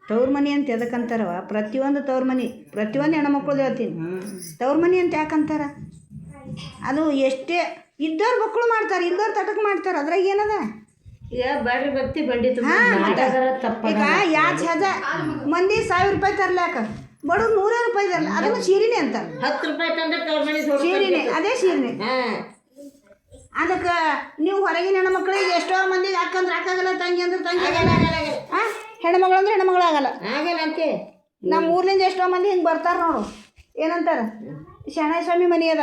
ತವ್ರ ಮನೆ ಅಂತ ಎದಕ್ಕಂತಾರವ? ಪ್ರತಿಯೊಂದು ತವ್ರ ಮನೆ, ಪ್ರತಿಯೊಂದು ಹೆಣ್ಮಕ್ಳು ಹೇಳ್ತೀನಿ. ತವ್ರ ಮನೆ ಅಂತ ಯಾಕಂತಾರ? ಅದು ಎಷ್ಟೇ ಇದ್ದವ್ರು ಮಕ್ಕಳು ಮಾಡ್ತಾರೆ, ಇದ್ದವ್ರು ತಟಕ್ ಮಾಡ್ತಾರೆ, ಅದ್ರಾಗ ಏನದ? ಈಗ ಬಾಡ್ರಿ ಭಕ್ತಿ ಬಂಡಿತು. ಈಗ ಯಾಕೆ ಸಹಜ ಮಂದಿ 1000 ರೂಪಾಯಿ ತರ್ಲಾಕ ಬಡವ್ರು 100 ರೂಪಾಯಿ ತರಲ್ಲ, ಅದನ್ನು ಸೀರೆನೇ ಅಂತ. 10 ರೂಪಾಯಿ ತಂದ್ರೆ ತವ್ರ ಮನೆ ಸೀರೆನೇ, ಅದೇ ಸೀರೆನೇ. ಅದಕ್ಕೆ ನೀವು ಹೊರಗಿನ ಹೆಣ್ಮಕ್ಳಿಗೆ ಎಷ್ಟೋ ಮಂದಿಗೆ ಹಾಕಂದ್ರೆ ಹಾಕಾಗಲ್ಲ, ತಂಗಿ ಅಂದ್ರೆ ತಂಗಿ ಆಗಲ್ಲ, ಹೆಣ್ಮಗಳು ಅಂದ್ರೆ ಹೆಣ್ಮಗಳು ಆಗಲ್ಲ ಅಂತೆ. ನಮ್ಮ ಊರ್ಲಿಂದ ಎಷ್ಟೋ ಮಂದಿ ಹಿಂಗೆ ಬರ್ತಾರೆ ನೋಡು, ಏನಂತಾರೆ, ಶರಣಯ್ಯ ಸ್ವಾಮಿ ಮನೆ ಅದ,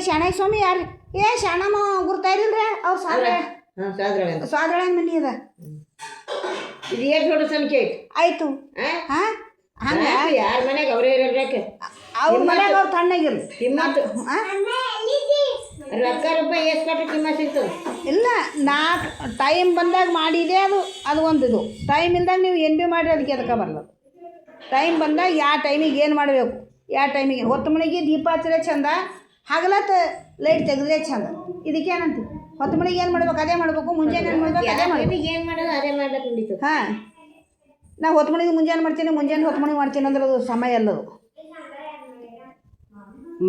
ಶರಣಯ್ಯ ಸ್ವಾಮಿ ಯಾರು? ಶರಣಮ್ಮ ಗುರ್ತಾಯಿರಿಲ್ರಿ ಅವ್ರು ಸ್ವಾದ್ರಳ ಮನೆ ಅದ. ಇದು ಎಷ್ಟು ದೊಡ್ಡ ಸಂಖ್ಯೆ ಆಯ್ತು. ಹಂಗೆ ಯಾರ ಮನೆಗೆ ಅವರೇ ಇರಬೇಕು, ಅವ್ರ ಮನ್ಯಾಗ ಅವ್ರು ತಣ್ಣಗಿರ್ಲಿ. ಕಿಮ್ಮತ್ತು ರೊಕ್ಕ ರೂಪಾಯಿ ಎಷ್ಟು ಕೊಟ್ಟರೆ ಕಿಮ್ಮತ್ತು ಸಿಗ್ತದೆ? ಇಲ್ಲ, ಟೈಮ್ ಬಂದಾಗ ಮಾಡಿದೆ ಅದು ಒಂದು ಇದು. ಟೈಮ್ ಇಲ್ದಾಗ ನೀವು ಏನು ಭೀ ಮಾಡಿರಿ ಅದಕ್ಕೆ ಅದಕ್ಕೆ ಬರಲ್ಲ. ಟೈಮ್ ಬಂದಾಗ ಯಾವ ಟೈಮಿಗೆ ಏನು ಮಾಡಬೇಕು, ಯಾವ ಟೈಮಿಗೆ. ಹೊತ್ತು ಮನೆಗೆ ದೀಪ ಹಚ್ಚಿದ್ರೆ ಚಂದ, ಹಗಲತ್ತ ಲೈಟ್ ತೆಗೆದ್ರೆ ಚಂದ. ಇದಕ್ಕೆ ಏನಂತೀವಿ? ಹೊತ್ತು ಮನೆಗೆ ಏನು ಮಾಡ್ಬೇಕು ಅದೇ ಮಾಡಬೇಕು, ಮುಂಜಾನೆ ಏನು ಮಾಡ್ಬೇಕು ಅದೇ ಮಾಡಬೇಕು. ಏನು ಮಾಡೋದು ಅದೇ ಮಾಡ್ಲಿಕ್ಕೆ ನಡೀತದೆ. ಹಾಂ, ನಾವು ಹೊತ್ತು ಮನೆಗೆ ಮುಂಜಾನೆ ಮಾಡ್ತೀನಿ, ಮುಂಜಾನೆ ಹೊತ್ತು ಮನೆಗೆ ಮಾಡ್ತೀನಿ ಅಂದ್ರೆ ಅದು ಸಮಯ ಅಲ್ಲದು.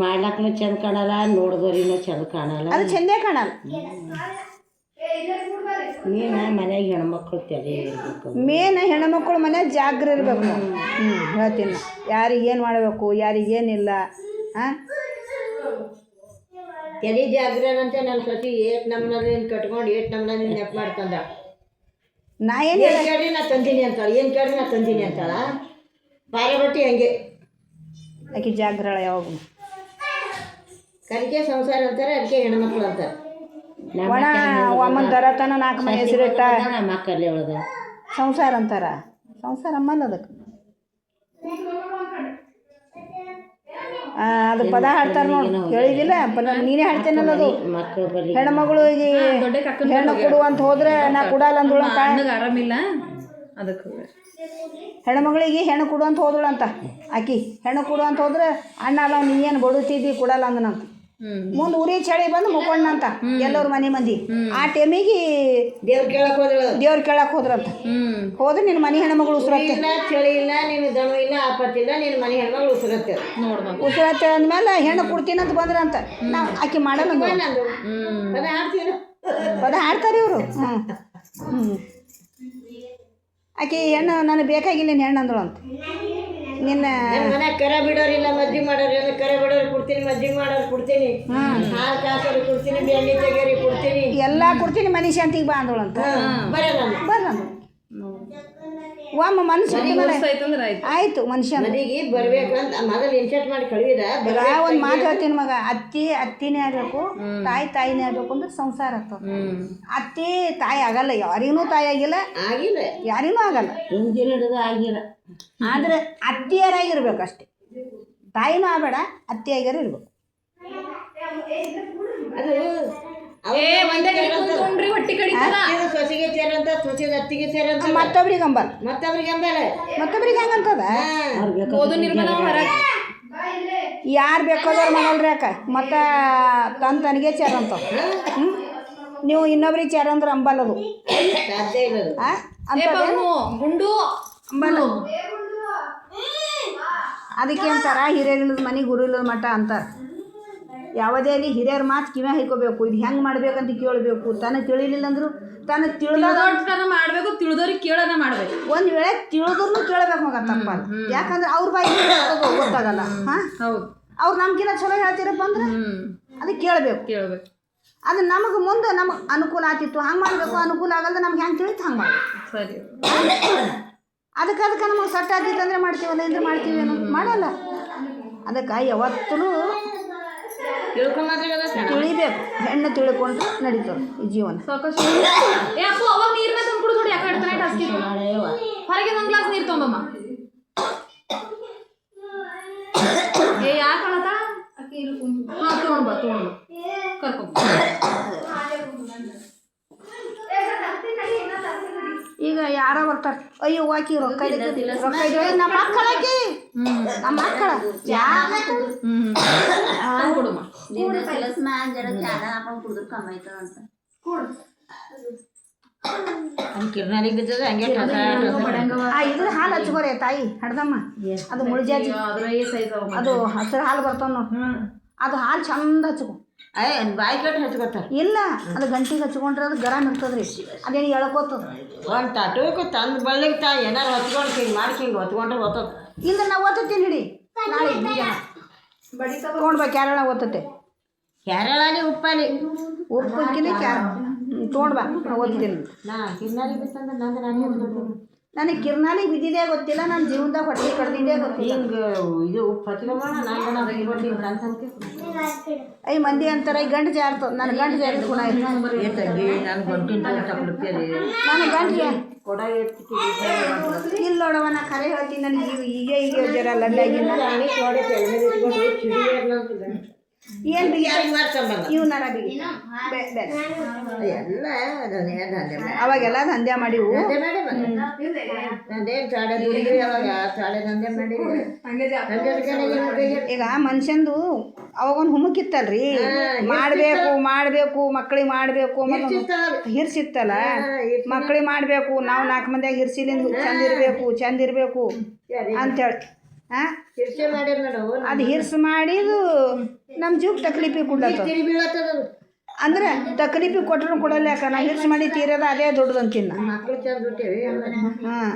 ಮಾಡ್ಲಕ್ಕೂ ಚಂದ ಕಾಣಲ್ಲ, ನೋಡಿದ್ರಿನೂ ಚಂದ ಕಾಣಲ್ಲ, ಅದು ಚಂದೇ ಕಾಣಲ್ಲ. ನೀನು ಮನೆಗೆ ಹೆಣ್ಮಕ್ಳು ತಲೆ ಇರಬೇಕು. ಮೇನ್ ಹೆಣ್ಮಕ್ಳು ಮನೆ ಜಾಗ್ರ ಇರಬೇಕು. ಹೇಳ್ತೀನಿ, ಯಾರಿಗೆ ಏನು ಮಾಡಬೇಕು, ಯಾರಿಗೇನಿಲ್ಲ. ತಲೆ ಜಾಗ್ರನಂತೆ ನನ್ನ ಸೊಸಿ ಏಟ್ ನಮ್ಮನೇನು ಕಟ್ಕೊಂಡು ಏಟ್ ನಮ್ಮನೇನು ನೆಪ್ ಮಾಡ್ತಂದ. ನಾ ಏನು ಕೇಳಿ ನಾ ತಂದೀನಿ ಅಂತಾಳೆ, ಏನು ಕೇಳಿ ನಾ ತಂದೀನಿ ಅಂತಾಳ. ಪಾರಬಟ್ಟಿ ಹಂಗೆ ಆಕೆ ಜಾಗ್ರಳ. ಯಾವಾಗ ಕಲಿಕೆ ಸಂಸಾರ ಅಂತಾರೆ, ಅದಕ್ಕೆ ಹೆಣ್ಮಕ್ಳು ಅಂತಾರೆ. ಒಣ ಅಮ್ಮನ ದರತನ 4 ಮನೆ ಹೆಸರಿಟ್ಟ ಮಕ್ಕಳೇ ಒಳಗ ಸಂಸಾರ ಅಂತಾರ. ಸಂಸಾರ ಅಮ್ಮಲ್ಲ ಅದಕ್ಕೆ. ಅದು ಪದ ಹಾಡ್ತಾರೆ ನೋಡಿ, ಕೇಳಿದಿಲ್ಲ? ನೀನೇ ಹಾಡ್ತೇನಲ್ಲ ಅದು. ಹೆಣ್ಮಗಳಿಗೆ ಹೆಣ್ಣು ಕೊಡು ಅಂತ ಹೋದ್ರೆ ನಾ ಕೊಡಲ್ಲ ಅಂದೋಳಂತ. ಆರಾಮಿಲ್ಲ ಅದಕ್ಕೆ ಹೆಣ್ಮಗಳಿಗೆ ಹೆಣ್ಣು ಕೊಡು ಅಂತ ಹೋದಳಂತ. ಆಕಿ ಹೆಣ್ಣು ಕೊಡು ಅಂತ ಹೋದ್ರೆ ಅಣ್ಣ ಅಲ್ಲ ನೀ ಏನು ಬಡುತ್ತಿದ್ದಿ ಕೊಡಲ್ಲ ಅಂದನಂತ. ಮುಂದೆ ಉರಿ ಚಳಿ ಬಂದು ಮುಕ್ಕೊಂಡಂತ ಎಲ್ಲವ್ರ ಮನೆ ಮಂದಿ. ಆ ಟೈಮಿಗೆ ದೇವ್ರ ಕೇಳಕ್ ಹೋದ್ರಂತ. ಹೋದ್ರೆ ನಿನ್ನ ಮನೆ ಹೆಣ್ಮಗಳು ಉಸಿರತ್ತೆ, ಚಳಿ ಇಲ್ಲ, ನೀನು ದಮ ಇಲ್ಲ, ಆಪತ್ತಿಲ್ಲ, ನಿನ್ನ ಮನೆ ಹೆಣ್ಮಗಳು ಉಸಿರತ್ತೆ. ಉಸಿರತ್ತೆ ಅಂದ್ಮೇಲೆ ಹೆಣ್ಣು ಕೊಡ್ತೀನಿ ಅಂತ ಬಂದ್ರಂತ. ನಾವು ಆಕಿ ಮಾಡಲ್ಲ ಪದ ಹಾಡ್ತಾರೆ ಇವರು. ಆಕಿ ಹೆಣ್ಣು ನನಗೆ ಬೇಕಾಗಿಲ್ಲ ನಿನ್ನ ಹೆಣ್ಣು ಅಂದಳು ಅಂತ. ನಿನ್ನ ಮನೆ ಕರೆ ಬಿಡೋರಿಲ್ಲ, ಮಜ್ಜಿಗೆ ಮಾಡೋರಿಲ್ಲ, ಕರೆ ಬಿಡೋರು ಕೊಡ್ತೀನಿ, ಮಜ್ಜಿಗೆ ಮಾಡೋರು ಕೊಡ್ತೀನಿ, ಹಾಲು ಕಾಸೋರು ಕೊಡ್ತೀನಿ, ಬೆಣ್ಣೆ ತೆಗಿಯೋರಿ ಕೊಡ್ತೀನಿ, ಎಲ್ಲ ಕೊಡ್ತೀನಿ, ಮನೆ ಶಾಂತಿಗೆ ಬಾ ಅಂದಳು ಅಂತ. ಬರ್ರ ಒಮ್ಮ ಮನುಷ್ಯ ಆಯ್ತು. ಮನುಷ್ಯ ಮನೆಗೆ ಬರ್ಬೇಕಂತ ಮೊದಲು ಇನ್ಸೆಟ್ ಮಾಡಿ ಕಳಿವಿದ. ಒಂದು ಮಾತು ಹೇಳ್ತೀನಿ ಮಗ, ಅತ್ತಿನೇ ಆಗಬೇಕು, ತಾಯಿನೇ ಆಗಬೇಕು ಅಂದ್ರೆ ಸಂಸಾರ ಆಗ್ತದೆ. ಅತ್ತಿ ತಾಯಿ ಆಗಲ್ಲ, ಯಾರಿಗೂ ತಾಯಿ ಆಗಿಲ್ಲ, ಯಾರಿಗೂ ಆಗಲ್ಲ, ಆಗಿಲ್ಲ. ಆದ್ರೆ ಅತ್ತಿಯರಾಗಿರ್ಬೇಕು ಅಷ್ಟೇ. ತಾಯಿನೂ ಆಗಬೇಡ, ಅತ್ತಿಯಾಗ್ಯಾರ ಇರ್ಬೇಕು. ಸೊಸೆಗೆ ಸೇರಂತ, ಸೊಸೆಗೆ ಅತ್ತಿಗೆ ಸೇರಂತ, ಮತ್ತೊಬ್ರಿಗೆ ಅಂಬಲ್ಲ, ಮತ್ತೊಬ್ರಿಗೆ ಹೆಂಗಂತದ? ಯಾರು ಬೇಕಾದವ್ರು ಮಾಡಲ್ರಿ ಯಾಕ ಮತ್ತೆ ತನಗೆ ಚೇರಂತ. ನೀವು ಇನ್ನೊಬ್ರಿಗೆ ಚೇರ ಅಂದ್ರೆ ಅಂಬಲ್ಲದು, ಸಾಧ್ಯ ಇಲ್ಲ ಗುಂಡು ಅಂಬಲ್ಲ. ಅದಕ್ಕೆ ಅಂತಾರ ಹಿರಿಯರಿಲ್ಲದ ಮನೆ ಗುರು ಇಲ್ಲದ ಮಠ ಅಂತಾರೆ. ಯಾವುದೇ ಅಲ್ಲಿ ಹಿರಿಯರ ಮಾತು ಕಿವ್ಯಾ ಹಿಡ್ಕೋಬೇಕು. ಇದು ಹೆಂಗೆ ಮಾಡ್ಬೇಕಂತ ಕೇಳಬೇಕು. ತನಗೆ ತಿಳಿಲಿಲ್ಲ ಅಂದ್ರು ತನಗೆ ಮಾಡಬೇಕು, ತಿಳಿದವ್ರಿಗೆ ಕೇಳೋಣ ಮಾಡಬೇಕು. ಒಂದು ವೇಳೆ ತಿಳಿದ್ರು ಕೇಳಬೇಕು ಮಗ, ತಪ್ಪಲ್ಲ. ಯಾಕಂದ್ರೆ ಅವ್ರ ಬಾಯಿ ಗೊತ್ತಾಗಲ್ಲ. ಹೌದು, ಅವ್ರು ನಮ್ಗಿನ್ನ ಚಲೋ ಹೇಳ್ತೀರಪ್ಪ ಅಂದ್ರೆ ಅದಕ್ಕೆ ಕೇಳಬೇಕು. ಅದು ನಮಗೆ ಮುಂದೆ ನಮಗೆ ಅನುಕೂಲ ಆಗ್ತಿತ್ತು, ಹಂಗೆ ಮಾಡಬೇಕು. ಅನುಕೂಲ ಆಗಲ್ಲ, ನಮ್ಗೆ ಹೆಂಗೆ ತಿಳಿತು ಹಂಗೆ ಮಾಡಬೇಕು. ಸರಿ, ಅದಕ್ಕೆ ನಮಗೆ ಸಟ್ಟ ಆಗ್ತಿತ್ತು ಅಂದರೆ ಮಾಡ್ತೀವಲ್ಲ, ಇದ್ರೆ ಮಾಡ್ತೀವಿ ಏನೋ ಮಾಡಲ್ಲ. ಅದಕ್ಕೆ ಯಾವತ್ತೂ ತಿಳಿಬೇಕು. ಹೆಣ್ಣು ತಿಳ್ಕೊಂಡ್ರೆ ನಡೀತದೆ ಈ ಜೀವನ. ಹೊರಗೆ ಒಂದು ಗ್ಲಾಸ್ ನೀರು ತೊಗೊಂಬಮ್ಮ. ಯಾಕೆ ತೊಗೊಂಡ್ಬ ಕರ್ಕೊಂಡ್. ಈಗ ಯಾರ ಬರ್ತಾರೆ, ಅಯ್ಯೋ ಆಕಿ ರೊಕ್ಕ ನಮ್ಮ ಮಕ್ಕಳಾಕಿ, ನಮ್ಮ ಮಕ್ಕಳ ಹಂಗೆ ಕಿರ್ನಾಲಿಗೆ ಬಿದ್ದದ ಹಂಗೆ ಇದ್ರ ಹಾಲು ಹಚ್ಕೋರಿ ತಾಯಿ ಹಡ್ದಮ್ಮ ಅದು ಮುಳ್ಜಾಜಿ ಅದು ಹಸಿರು ಹಾಲು ಬರ್ತಾವ ನೋಡಿ ಅದು ಹಾಲು ಚಂದ ಹಚ್ಕೊ ಬಾಯಿ ಕಟ್ಟು ಹಚ್ಕೋತಾರೆ ಇಲ್ಲ ಅದು ಗಂಟಿಗೆ ಹಚ್ಕೊಂಡ್ರೆ ಅದು ಗರಂ ಇರ್ತದ್ರಿ ಅದೇನು ಎಳ್ಕೋತದ ಒಂದು ತಟುಕು ತಂದು ಬಳ್ಳಿಗೆ ತಾ ಏನಾರು ಹೊತ್ಕೊಂಡು ಹಿಂಗೆ ಮಾಡಿ ಹಿಂಗೆ ಹೊತ್ಕೊಂಡ್ರೆ ಹೊತ್ತದ ಇಲ್ಲ ನಾವು ಓದ್ತೀನಿ ಹಿಡಿ ನಾಳೆ ತೊಗೊಂಡ್ಬಾ ಕ್ಯಾರಳ ಓದ್ತತೆ ಕೇರಳಲ್ಲಿ ಉಪ್ಪಲ್ಲಿ ಉಪ್ಪಕ್ಕಿನ ತೊಗೊಂಡ್ಬಾ ಓದ್ತೀನಿ ನಾ ಕಿರ್ನಾಲಿಗೆ ಬಿತ್ತಂದ್ರೆ ನಂದು ನಾನು ನನಗೆ ಕಿರ್ನಾಲಿ ಬಿದ್ದಿದೆ ಗೊತ್ತಿಲ್ಲ ನನ್ನ ಜೀವನದಾಗ ಹೊಟ್ಟೆ ಕಡ್ದಿದ್ದೇ ಗೊತ್ತಿಲ್ಲ ಹಿಂಗೆ ಇದು ಉಪ್ಪು ಹಚ್ಕೊಂಬೋಣ ನಾನು ಐ ಮಂದಿ ಅಂತಾರೆ ಈ ಗಂಟು ಜಾರ್ತದ ನನ್ನ ಗಂಟು ಜಾರಿ ಗುಣ ತಂಗಿ ನಾನು ಗಂಟಿನ ತಪ್ಪಲಿಕ್ಕೆ ನಾನು ಗಂಟು ಕೊಡ ಇಲ್ಲ ನೋಡವ ನಾ ಖರೆ ಹೇಳ್ತೀನಿ ನನಗೆ ಈಗ ಜರ ಲಡ್ಡಾಗಿಲ್ಲ ಏನು ಯಾರಿಗೆ ಮಾಡ್ಕೊಂಬಂದ ಇವನಾರ ಬಿಗಿ ಎಲ್ಲ ಅವಾಗೆಲ್ಲ ದಂಧೆ ಮಾಡಿವು ನಂದೇನು ಸಾಡೆ ದುಡಿದ್ರಿ ಅವಾಗ ಸಾಡೆ ದಂಧೆ ಮಾಡಿ ಈಗ ಮನುಷ್ಯಂದು ಅವಾಗೊಂದು ಹುಮ್ಮಕ್ಕಿತ್ತಲ್ರಿ ಮಾಡಬೇಕು ಮಕ್ಕಳಿಗೆ ಮಾಡಬೇಕು ಹಿರ್ಸಿತ್ತಲ್ಲ ಮಕ್ಕಳಿಗೆ ಮಾಡಬೇಕು ನಾವು 4 ಮಂದಿಯಾಗ ಹಿರ್ಸಿಲಿಂದ ಚಂದ ಇರಬೇಕು ಅಂತೇಳಿ ಹಾಂ ಹಿರ್ಸೆ ಮಾಡ್ಯಾರ ನೋಡು ಅದು ಹಿರ್ಸು ಮಾಡಿದು ನಮ್ಮ ಜೀವಕ್ಕೆ ತಕ್ಲೀಫಿ ಕೊಡ್ಲತ್ತ ಅಂದ್ರೆ ತಕ್ಲೀಫಿ ಕೊಟ್ಟರು ಕೊಡಲ್ಲ ಯಾಕ ನಾವು ಹಿರ್ಸು ಮಾಡಿ ತೀರದ ಅದೇ ದೊಡ್ಡದಂತಿನ್ನ ಮಕ್ಳು ಚಂದ ಬಿಟ್ಟೇವಿ ಹಾಂ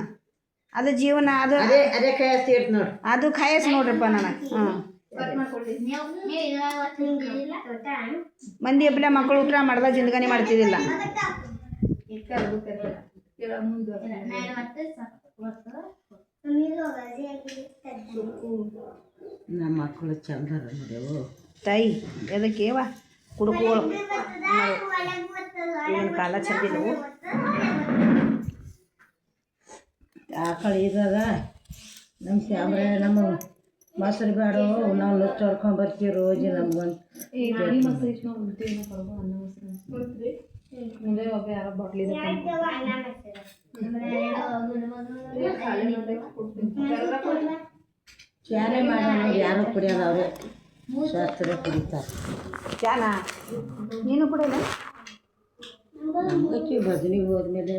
ಅದು ಜೀವನ ಅದು ಅದೇ ಕಾಯಸ್ತಿ ಇರ್ತ ನೋಡಿ ಅದು ಖಾಯಸ್ ನೋಡ್ರಪ್ಪ ನನಗೆ ಮಂದಿ ಹಬ್ಬಲೆ ಮಕ್ಕಳು ಊಟ ಮಾಡ್ದಾಗ ಜಿಂದಗಾನಿ ಮಾಡ್ತಿದ್ದಿಲ್ಲ ನಮ್ಮ ಮಕ್ಕಳು ಚಂದ ನೋಡ್ಯವು ತಾಯಿ ಎದಕ್ಕೇವ ಕುಡುಕುಗಳು ಈಗಿನ ಕಾಲ ಚಂದಿಲ್ಲವು ಆಕಳು ಇದಾಗ ನಮ್ಮ ಸ್ಯಾಮ್ರೆ ನಮ್ಮ ಮೊಸರು ಬೇಡ ನಾವು ಲೊಚ್ಚ ಹೊಡ್ಕೊಂಬರ್ತೀವಿ ರೋಜಿ ನಮ್ಗೊಂದು ಯಾರೋ ಬಾಟ್ಲಿ ಚಾನೆ ಮಾಡೋಣ ಯಾರು ಕುಡಿಯೋದು ಅವರೇ ಶಾಸ್ತ್ರ ಕುಡಿತಾರೆ ಚಾನಾ ನೀನು ಕುಡಿಯಲ್ಲ ಭಜನೆಗೆ ಹೋದ್ಮೇಲೆ